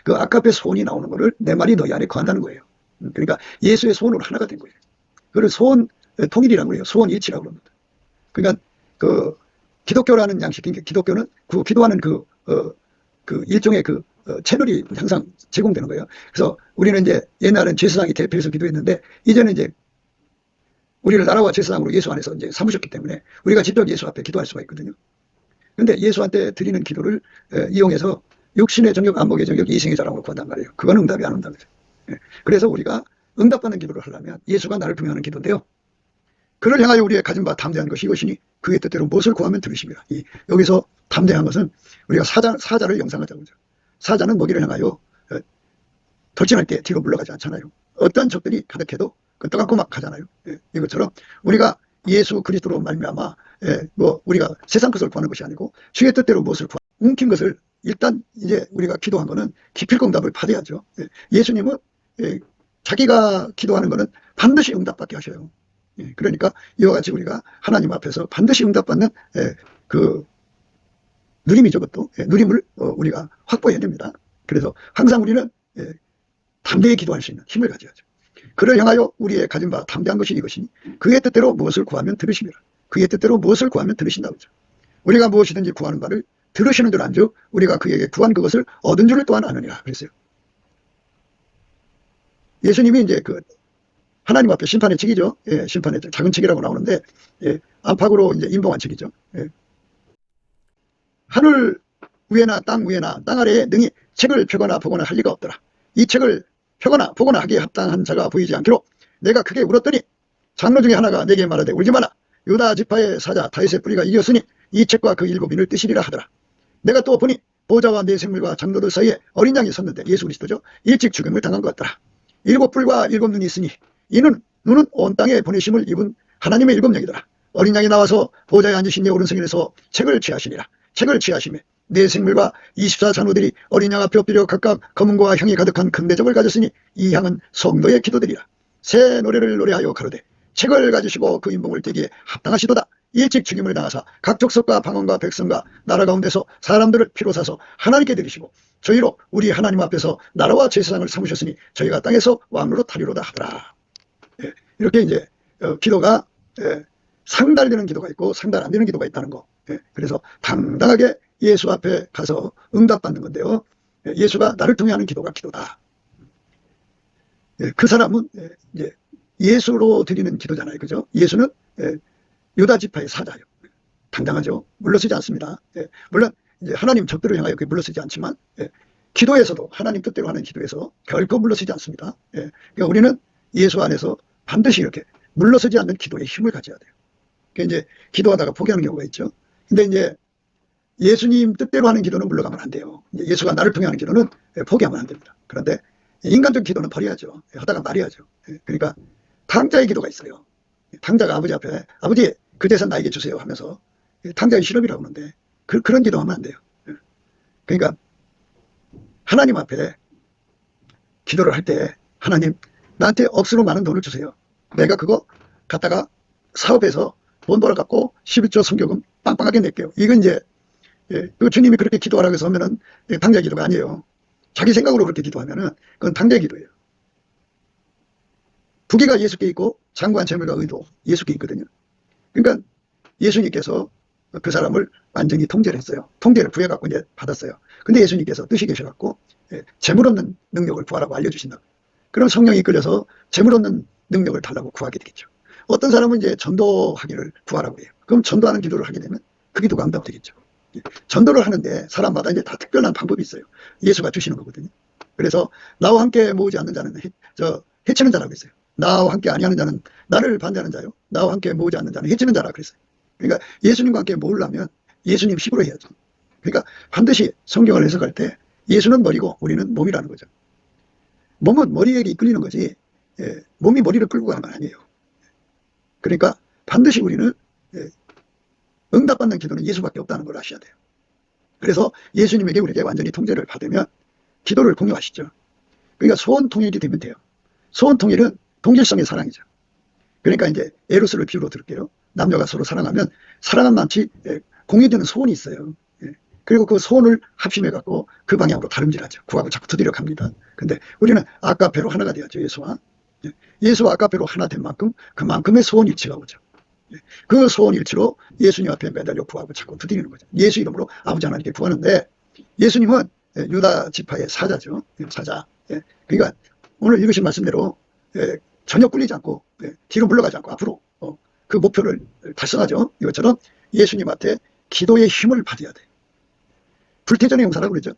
그 아까페 소원이 나오는 거를 내 말이 너희 안에 거한다는 거예요. 그러니까 예수의 소원으로 하나가 된 거예요. 그걸 소원 통일이라고 그래요. 소원 일치라고 그럽니다. 그러니까 기독교라는 양식, 그러니까 기독교는 기도하는 일종의 채널이 항상 제공되는 거예요. 그래서 우리는 이제 옛날엔 제사장이 대표해서 기도했는데 이제는 이제 우리를 나라와 제사장으로 예수 안에서 이제 삼으셨기 때문에 우리가 직접 예수 앞에 기도할 수가 있거든요. 근데 예수한테 드리는 기도를 이용해서 육신의 정욕, 안목의 정욕, 이생의 자랑으로 구한단 말이에요. 그건 응답이 안 온다는 거죠. 그래서 우리가 응답받는 기도를 하려면 예수가 나를 통해 하는 기도인데요. 그를 향하여 우리의 가진 바 담대한 것이 이것이니 그의 뜻대로 무엇을 구하면 들으십니다. 여기서 담대한 것은 우리가 사자를 영상하자고 하죠. 사자는 먹이를 향하여 돌진할 때 뒤로 물러가지 않잖아요. 어떤 적들이 가득해도 끄떡안고 막 가잖아요. 이것처럼 우리가 예수 그리스도로 말미암아 뭐 우리가 세상 것을 구하는 것이 아니고 주의 뜻대로 무엇을 움킨 것을 일단 이제 우리가 기도한 거는 기필공답을 받아야죠. 예수님은 자기가 기도하는 거는 반드시 응답받게 하셔요. 그러니까 이와 같이 우리가 하나님 앞에서 반드시 응답받는 그 누림이죠. 그것도 누림을 우리가 확보해야 됩니다. 그래서 항상 우리는 담대히 기도할 수 있는 힘을 가져야죠. 그를 향하여 우리의 가진 바 담대한 것이 이것이니 그의 뜻대로 무엇을 구하면 들으시리라. 그의 뜻대로 무엇을 구하면 들으신다고 하죠. 우리가 무엇이든지 구하는 바를 들으시는 줄 안즉 우리가 그에게 구한 그것을 얻은 줄을 또한 아느니라 그랬어요. 예수님이 이제 그 하나님 앞에 심판의 책이죠. 심판의 책, 작은 책이라고 나오는데 안팎으로 이제 인봉한 책이죠. 하늘 위에나 땅 위에나 땅 아래에 능히 책을 펴거나 보거나 할 리가 없더라. 이 책을 펴거나 보거나 하기에 합당한 자가 보이지 않기로 내가 크게 울었더니 장로 중에 하나가 내게 말하되 울지 마라. 유다 지파의 사자 다윗의 뿌리가 이겼으니 이 책과 그 일곱인을 뜨시리라 하더라. 내가 또 보니 보좌와 내 생물과 장로들 사이에 어린 양이 섰는데 예수 그리스도죠. 일찍 죽음을 당한 것 같더라. 일곱 뿔과 일곱 눈이 있으니 이는 눈은 온 땅에 보내심을 입은 하나님의 일곱 영이더라. 어린 양이 나와서 보좌에 앉으신 내 오른손에서 책을 취하시니라. 책을 취하심에 내 생물과 24 장로들이 어린 양 앞에 엎드려 각각 검은고와 향이 가득한 큰 대접을 가졌으니 이 향은 성도의 기도들이라. 새 노래를 노래하여 가로되 책을 가지시고 그 인봉을 떼기에 합당하시도다. 일찍 죽임을 당하사 각 족속과 방언과 백성과 나라 가운데서 사람들을 피로 사서 하나님께 드리시고 저희로 우리 하나님 앞에서 나라와 제사장을 삼으셨으니 저희가 땅에서 왕으로 타리로다 하더라. 이렇게 이제 기도가 상달되는 기도가 있고 상달 안 되는 기도가 있다는 거. 그래서 당당하게 예수 앞에 가서 응답받는 건데요. 예수가 나를 통해 하는 기도가 기도다. 그 사람은 이제 예수로 드리는 기도잖아요. 그죠? 예수는 유다 지파의 사자예요. 당당하죠. 물러서지 않습니다. 물론 이제 하나님 적들을 향하여 물러서지 않지만 기도에서도 하나님 뜻대로 하는 기도에서 결코 물러서지 않습니다. 그러니까 우리는 예수 안에서 반드시 이렇게 물러서지 않는 기도의 힘을 가져야 돼요. 그러니까 이제 기도하다가 포기하는 경우가 있죠. 근데 이제 예수님 뜻대로 하는 기도는 물러가면 안 돼요. 예수가 나를 통해 하는 기도는 포기하면 안 됩니다. 그런데 인간적 기도는 버려야죠. 하다가 말해야죠. 그러니까 탕자의 기도가 있어요. 탕자가 아버지 앞에 아버지 그 재산 나에게 주세요 하면서 탕자의 실업이라고 하는데 그런 기도하면 안 돼요. 그러니까 하나님 앞에 기도를 할 때 하나님 나한테 억수로 많은 돈을 주세요. 내가 그거 갖다가 사업해서 돈 벌어갖고 11조 선교금 빵빵하게 낼게요. 이건 이제 그 주님이 그렇게 기도하라고 해서 하면은 탕자 기도가 아니에요. 자기 생각으로 그렇게 기도하면은 그건 탕자 기도예요. 부귀가 예수께 있고 장구한 재물과 의도 예수께 있거든요. 그러니까 예수님께서 그 사람을 완전히 통제를 했어요. 통제를 부여갖고 이제 받았어요. 근데 예수님께서 뜻이 계셔갖고 재물 없는 능력을 구하라고 알려주신다. 그럼 성령이 끌려서 재물 없는 능력을 달라고 구하게 되겠죠. 어떤 사람은 이제 전도하기를 구하라고 해요. 그럼 전도하는 기도를 하게 되면 그 기도가 응답되겠죠. 전도를 하는데 사람마다 이제 다 특별한 방법이 있어요. 예수가 주시는 거거든요. 그래서 나와 함께 모으지 않는 자는 해치는 자라고 했어요. 나와 함께 아니하는 자는 나를 반대하는 자요. 나와 함께 모으지 않는 자는 해치는 자라 그랬어요. 그러니까 예수님과 함께 모으려면 예수님 식으로 해야죠. 그러니까 반드시 성경을 해석할 때 예수는 머리고 우리는 몸이라는 거죠. 몸은 머리에게 이끌리는 거지 몸이 머리를 끌고 가는 건 아니에요. 그러니까 반드시 우리는 응답받는 기도는 예수밖에 없다는 걸 아셔야 돼요. 그래서 예수님에게 우리에게 완전히 통제를 받으면 기도를 공유하시죠. 그러니까 소원 통일이 되면 돼요. 소원 통일은 동질성의 사랑이죠. 그러니까 이제 에로스를 비유로 들을게요. 남녀가 서로 사랑하면 사랑한 마치 공유되는 소원이 있어요. 그리고 그 소원을 합심해 갖고 그 방향으로 다름질하죠. 구하고 자꾸 두드려 갑니다. 근데 우리는 아까페로 하나가 되었죠. 예수와 아까페로 하나 된 만큼 그만큼의 소원 일치가 오죠. 그 소원 일치로 예수님 앞에 매달려 구하고 자꾸 두드리는 거죠. 예수 이름으로 아버지 하나님께 구하는데 예수님은 유다 지파의 사자죠. 사자. 그러니까 오늘 읽으신 말씀대로 전혀 꿀리지 않고 뒤로 물러가지 않고 앞으로 그 목표를 달성하죠. 이것처럼 예수님한테 기도의 힘을 받아야 돼요. 불태전의 용사라고 그러죠.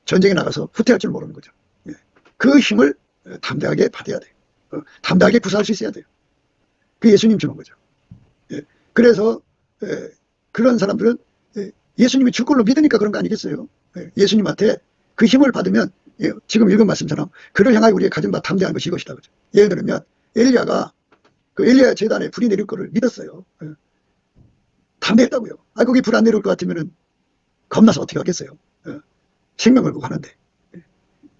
전쟁에 나가서 후퇴할 줄 모르는 거죠. 그 힘을 담대하게 받아야 돼요. 담대하게 구사할 수 있어야 돼요. 그 예수님 주는 거죠. 그래서 그런 사람들은 예수님이 줄 걸로 믿으니까 그런 거 아니겠어요. 예수님한테 그 힘을 받으면 지금 읽은 말씀처럼 그를 향하여 우리의 가진 바 담대한 것이 이것이다. 그죠? 예를 들면 엘리야가 그 엘리야 제단에 불이 내릴 거를 믿었어요. 담대했다고요. 거기 불 안 내릴 것 같으면은 겁나서 어떻게 하겠어요. 생명을 걸고 하는데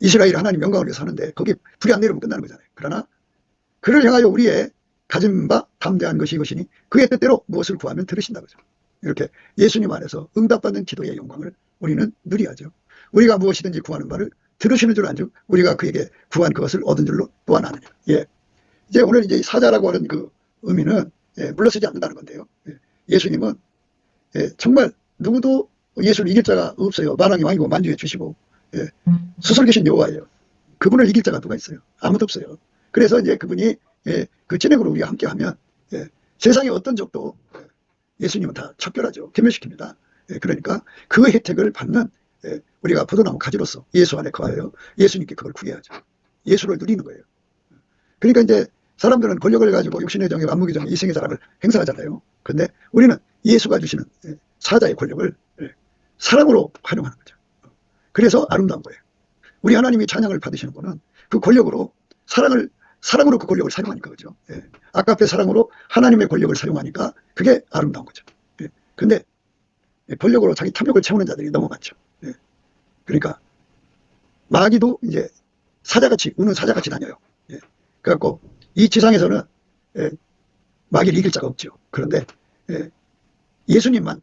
이스라엘 하나님 영광을 위해서 하는데 거기 불이 안 내리면 끝나는 거잖아요. 그러나 그를 향하여 우리의 가진 바 담대한 것이 이것이니 그의 뜻대로 무엇을 구하면 들으신다. 그죠? 이렇게 예수님 안에서 응답받는 기도의 영광을 우리는 누려야죠. 우리가 무엇이든지 구하는 바를 들으시는 줄 안즉 우리가 그에게 구한 그것을 얻은 줄로 또한 아느냐. 이제 오늘 이제 사자라고 하는 그 의미는 물러서지 않는다는 건데요. 예수님은 정말 누구도 예수를 이길 자가 없어요. 만왕의 왕이고 만주해 주시고 스스로 계신 여호와예요. 그분을 이길 자가 누가 있어요? 아무도 없어요. 그래서 이제 그분이 그 진행으로 우리가 함께하면 세상의 어떤 적도 예수님은 다 척결하죠. 괴멸시킵니다. 그러니까 그 혜택을 받는 우리가 포도나무 가지로서 예수 안에 거하여 예수님께 그걸 구해야죠. 예수를 누리는 거예요. 그러니까 이제 사람들은 권력을 가지고 육신의 정의, 만무의 정의, 이생의 자랑을 행사하잖아요. 근데 우리는 예수가 주시는 사자의 권력을 사랑으로 활용하는 거죠. 그래서 아름다운 거예요. 우리 하나님이 찬양을 받으시는 분은 그 권력으로 사랑으로 그 권력을 사용하니까 그죠. 아까의 사랑으로 하나님의 권력을 사용하니까 그게 아름다운 거죠. 근데 권력으로 자기 탐욕을 채우는 자들이 너무 많죠. 그러니까 마귀도 이제 사자같이 우는 사자같이 다녀요. 그래갖고 이 지상에서는 마귀를 이길 자가 없죠. 그런데 예수님만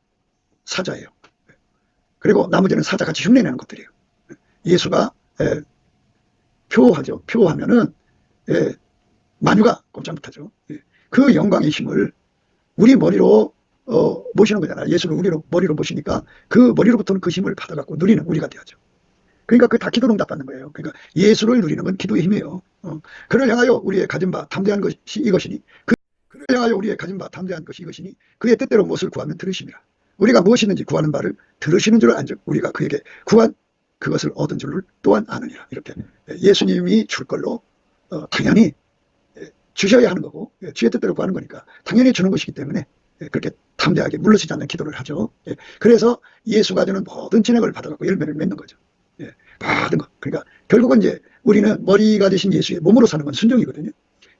사자예요. 그리고 나머지는 사자같이 흉내내는 것들이에요. 예수가 표하죠. 표하면은 만유가 꼼짝 못하죠. 그 영광의 힘을 우리 머리로 모시는 거잖아요. 예수를 머리로 모시니까 그 머리로부터는 그 힘을 받아갖고 누리는 우리가 돼야죠. 그러니까 그 다 기도로 응답받는 거예요. 그러니까 예수를 누리는 건 기도의 힘이에요. 그를 향하여 우리의 가진 바 담대한 것이 이것이니 그를 향하여 우리의 가진 바 담대한 것이 이것이니 그의 뜻대로 무엇을 구하면 들으심이라. 우리가 무엇이든지 구하는 바를 들으시는 줄 안즉 우리가 그에게 구한 그것을 얻은 줄을 또한 아느니라. 이렇게 예수님이 줄 걸로 당연히 주셔야 하는 거고 주의 뜻대로 구하는 거니까 당연히 주는 것이기 때문에 그렇게 담대하게 물러서지 않는 기도를 하죠. 그래서 예수가 주는 모든 진행을 받아갖고 열매를 맺는 거죠. 모든 거. 그러니까 결국은 이제 우리는 머리가 되신 예수의 몸으로 사는 건 순종이거든요.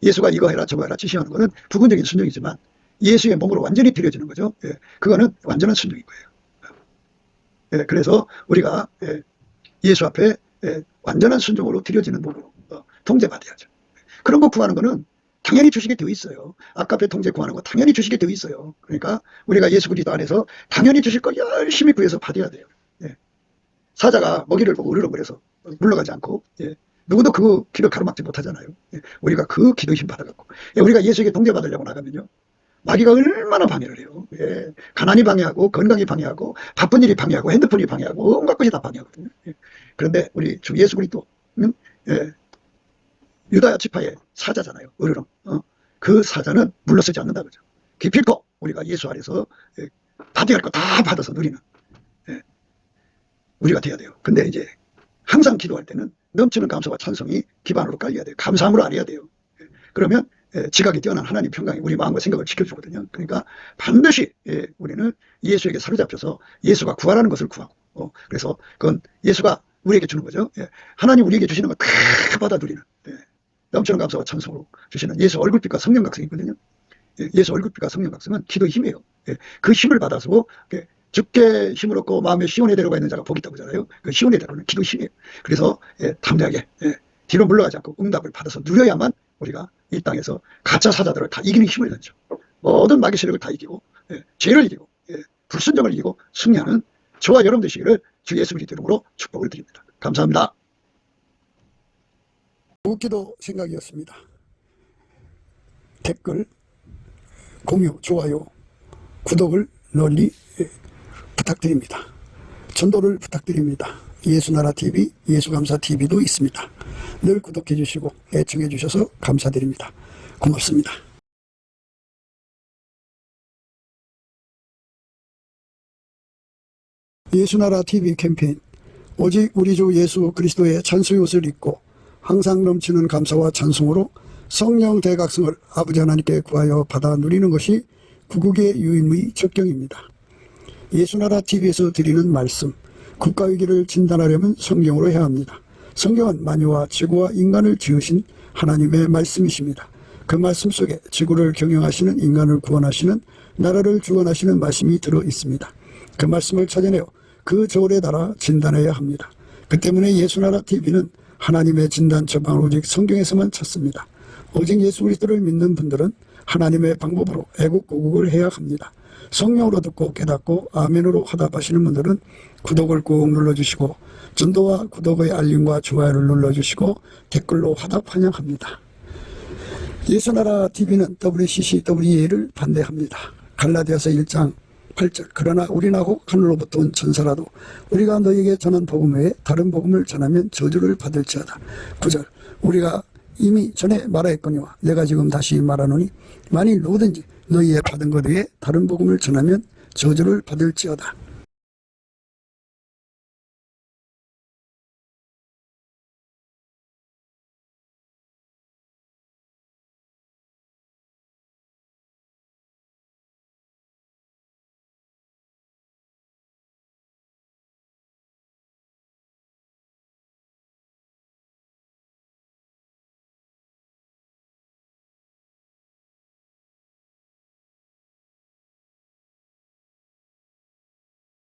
예수가 이거 해라 저거 해라 지시하는 거는 부분적인 순종이지만 예수의 몸으로 완전히 들여지는 거죠. 그거는 완전한 순종인 거예요. 그래서 우리가 예수 앞에 완전한 순종으로 들여지는 몸으로 통제받아야죠. 그런 거 구하는 거는 당연히 주시게 되어 있어요. 아까에 통제 구하는 거 당연히 주시게 되어 있어요. 그러니까 우리가 예수 그리스도 안에서 당연히 주실 거 열심히 구해서 받아야 돼요. 사자가 먹이를 보고 으르렁거려서 물러가지 않고 누구도 그 길을 가로막지 못하잖아요. 우리가 그 기도 힘 받아갖고 우리가 예수에게 통제받으려고 나가면요. 마귀가 얼마나 방해를 해요. 가난이 방해하고 건강이 방해하고 바쁜 일이 방해하고 핸드폰이 방해하고 온갖 것이 다 방해하거든요. 그런데 우리 주 예수 그리스도는 유다 지파의 사자잖아요. 으르렁. 그 사자는 물러서지 않는다 그죠. 기필코 우리가 예수 안에서 받아야 할 거 다 받아서 누리는 우리가 돼야 돼요. 근데 이제 항상 기도할 때는 넘치는 감사와 찬송이 기반으로 깔려야 돼요. 감사함으로 안 해야 돼요. 그러면 지각이 뛰어난 하나님 평강이 우리 마음과 생각을 지켜주거든요. 그러니까 반드시 우리는 예수에게 사로잡혀서 예수가 구하라는 것을 구하고 그래서 그건 예수가 우리에게 주는 거죠. 하나님 우리에게 주시는 거 다 받아 누리는 넘치는 감사와 찬송으로 주시는 예수 얼굴빛과 성령각성이 있거든요. 예수 얼굴빛과 성령각성은 기도의 힘이에요. 그 힘을 받아서 죽게 힘을 얻고 마음에 시온에 데려가 있는 자가 복이 있다고 하잖아요. 그 시온에 데려가는 기도의 힘이에요. 그래서 담대하게 뒤로 물러가지 않고 응답을 받아서 누려야만 우리가 이 땅에서 가짜 사자들을 다 이기는 힘을 갖죠. 모든 마귀 세력을 다 이기고 죄를 이기고 불순종을 이기고 승리하는 저와 여러분 되시기를 주 예수 그리스도 이름으로 축복을 드립니다. 감사합니다. 웃기도 생각이었습니다. 댓글, 공유, 좋아요, 구독을 널리 부탁드립니다. 전도를 부탁드립니다. 예수나라TV, 예수감사TV도 있습니다. 늘 구독해 주시고 애청해 주셔서 감사드립니다. 고맙습니다. 예수나라TV 캠페인 오직 우리 주 예수 그리스도의 찬송의 옷을 입고 항상 넘치는 감사와 찬송으로 성령 대각성을 아버지 하나님께 구하여 받아 누리는 것이 구국의 유임의 적경입니다. 예수나라TV에서 드리는 말씀, 국가위기를 진단하려면 성경으로 해야 합니다. 성경은 만유와 지구와 인간을 지으신 하나님의 말씀이십니다. 그 말씀 속에 지구를 경영하시는, 인간을 구원하시는, 나라를 주관하시는 말씀이 들어 있습니다. 그 말씀을 찾아내어 그 저울에 달아 진단해야 합니다. 그 때문에 예수나라 TV는 하나님의 진단 처방을 오직 성경에서만 찾습니다. 오직 예수 그리스도를 믿는 분들은 하나님의 방법으로 애국고국을 해야 합니다. 성령으로 듣고 깨닫고 아멘으로 화답하시는 분들은 구독을 꾹 눌러주시고, 전도와 구독의 알림과 좋아요를 눌러주시고 댓글로 화답 환영합니다. 예수나라 TV는 WCCWA를 반대합니다. 갈라디아서 1장 8절 그러나 우리나 혹 하늘로부터 온 천사라도 우리가 너에게 전한 복음 외에 다른 복음을 전하면 저주를 받을지어다. 9절 우리가 이미 전에 말하였거니와 내가 지금 다시 말하노니 만일 누구든지 너희의 받은 것 외에 다른 복음을 전하면 저주를 받을지어다.